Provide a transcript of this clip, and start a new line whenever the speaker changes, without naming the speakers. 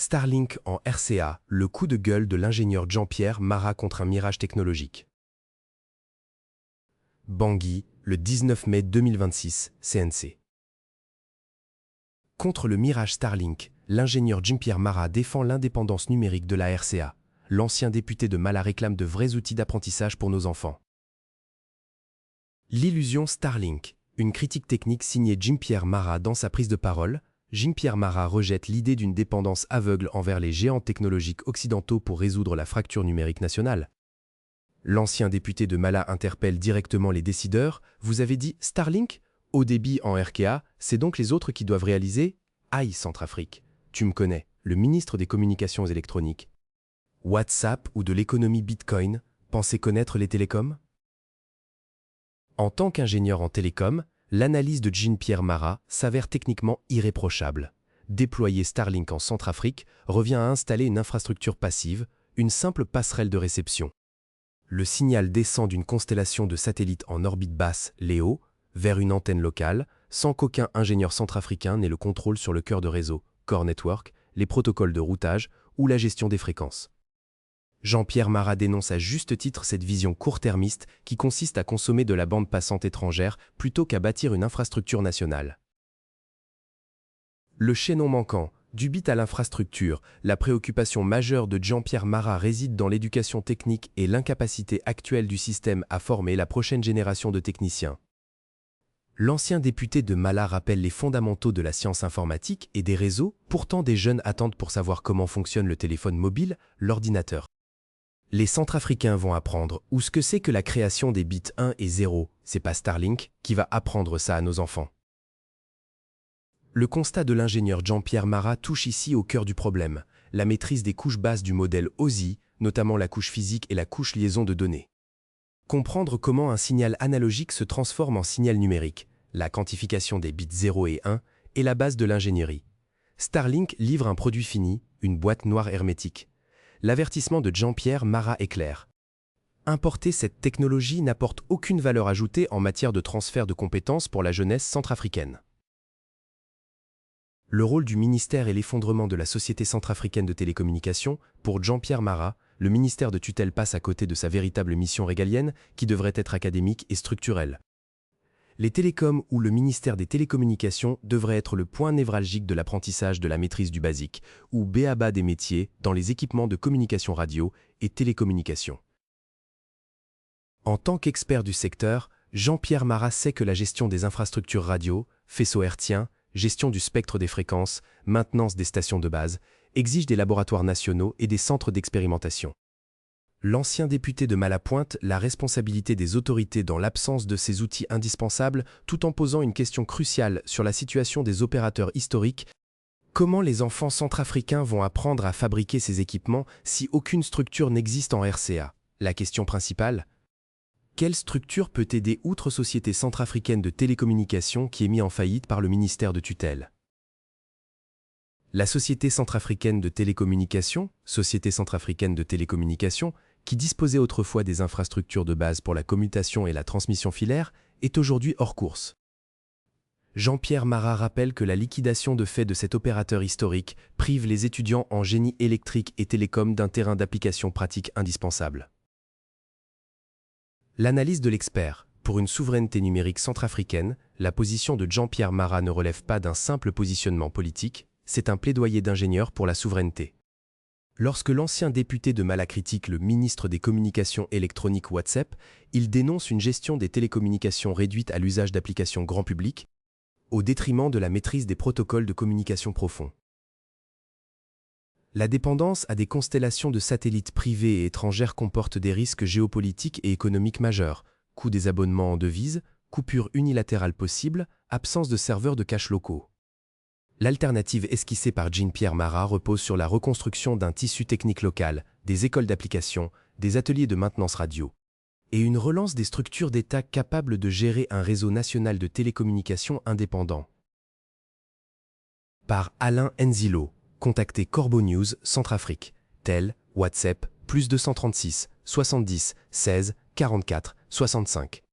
Starlink en RCA, le coup de gueule de l'ingénieur Jean-Pierre Marat contre un mirage technologique. Bangui, le 19 mai 2026, CNC. Contre le mirage Starlink, l'ingénieur Jean-Pierre Marat défend l'indépendance numérique de la RCA. L'ancien député de Mala réclame de vrais outils d'apprentissage pour nos enfants. L'illusion Starlink, une critique technique signée Jean-Pierre Marat dans sa prise de parole. Jean-Pierre Marat rejette l'idée d'une dépendance aveugle envers les géants technologiques occidentaux pour résoudre la fracture numérique nationale. L'ancien député de Mala interpelle directement les décideurs. Vous avez dit Starlink? Haut débit en RCA, c'est donc les autres qui doivent réaliser? Aïe, Centrafrique, tu me connais, le ministre des Communications électroniques. WhatsApp ou de l'économie Bitcoin, pensez connaître les télécoms? En tant qu'ingénieur en télécom, l'analyse de Jean-Pierre Marat s'avère techniquement irréprochable. Déployer Starlink en Centrafrique revient à installer une infrastructure passive, une simple passerelle de réception. Le signal descend d'une constellation de satellites en orbite basse, LEO, vers une antenne locale, sans qu'aucun ingénieur centrafricain n'ait le contrôle sur le cœur de réseau, Core Network, les protocoles de routage ou la gestion des fréquences. Jean-Pierre Marat dénonce à juste titre cette vision court-termiste qui consiste à consommer de la bande passante étrangère plutôt qu'à bâtir une infrastructure nationale. Le chaînon manquant, du bit à l'infrastructure, la préoccupation majeure de Jean-Pierre Marat réside dans l'éducation technique et l'incapacité actuelle du système à former la prochaine génération de techniciens. L'ancien député de Mala rappelle les fondamentaux de la science informatique et des réseaux, pourtant des jeunes attendent pour savoir comment fonctionne le téléphone mobile, l'ordinateur. Les Centrafricains vont apprendre ou ce que c'est que la création des bits 1 et 0, c'est pas Starlink qui va apprendre ça à nos enfants. Le constat de l'ingénieur Jean-Pierre Marat touche ici au cœur du problème, la maîtrise des couches basses du modèle OSI, notamment la couche physique et la couche liaison de données. Comprendre comment un signal analogique se transforme en signal numérique, la quantification des bits 0 et 1 est la base de l'ingénierie. Starlink livre un produit fini, une boîte noire hermétique. L'avertissement de Jean-Pierre Marat est clair. Importer cette technologie n'apporte aucune valeur ajoutée en matière de transfert de compétences pour la jeunesse centrafricaine. Le rôle du ministère et l'effondrement de la Société centrafricaine de télécommunications, pour Jean-Pierre Marat, le ministère de tutelle passe à côté de sa véritable mission régalienne qui devrait être académique et structurelle. Les télécoms ou le ministère des télécommunications devraient être le point névralgique de l'apprentissage de la maîtrise du basique, ou b.a.-ba des métiers dans les équipements de communication radio et télécommunications. En tant qu'expert du secteur, Jean-Pierre Marat sait que la gestion des infrastructures radio, faisceaux hertziens, gestion du spectre des fréquences, maintenance des stations de base, exige des laboratoires nationaux et des centres d'expérimentation. L'ancien député de Mala pointe la responsabilité des autorités dans l'absence de ces outils indispensables tout en posant une question cruciale sur la situation des opérateurs historiques. Comment les enfants centrafricains vont apprendre à fabriquer ces équipements si aucune structure n'existe en RCA? La question principale: quelle structure peut aider outre Société centrafricaine de télécommunications qui est mise en faillite par le ministère de tutelle? La Société centrafricaine de télécommunications, Société centrafricaine de télécommunications, qui disposait autrefois des infrastructures de base pour la commutation et la transmission filaire, est aujourd'hui hors course. Jean-Pierre Marat rappelle que la liquidation de fait de cet opérateur historique prive les étudiants en génie électrique et télécom d'un terrain d'application pratique indispensable. L'analyse de l'expert. Pour une souveraineté numérique centrafricaine, la position de Jean-Pierre Marat ne relève pas d'un simple positionnement politique, c'est un plaidoyer d'ingénieur pour la souveraineté. Lorsque l'ancien député de Mala critique le ministre des Communications électroniques WhatsApp, il dénonce une gestion des télécommunications réduite à l'usage d'applications grand public, au détriment de la maîtrise des protocoles de communication profonds. La dépendance à des constellations de satellites privés et étrangères comporte des risques géopolitiques et économiques majeurs, coût des abonnements en devises, coupure unilatérale possible, absence de serveurs de cache locaux. L'alternative esquissée par Jean-Pierre Marat repose sur la reconstruction d'un tissu technique local, des écoles d'application, des ateliers de maintenance radio, et une relance des structures d'État capables de gérer un réseau national de télécommunications indépendant. Par Alain Enzilo, contactez Corbeau News Centrafrique, tel WhatsApp +236 70 16 44 65.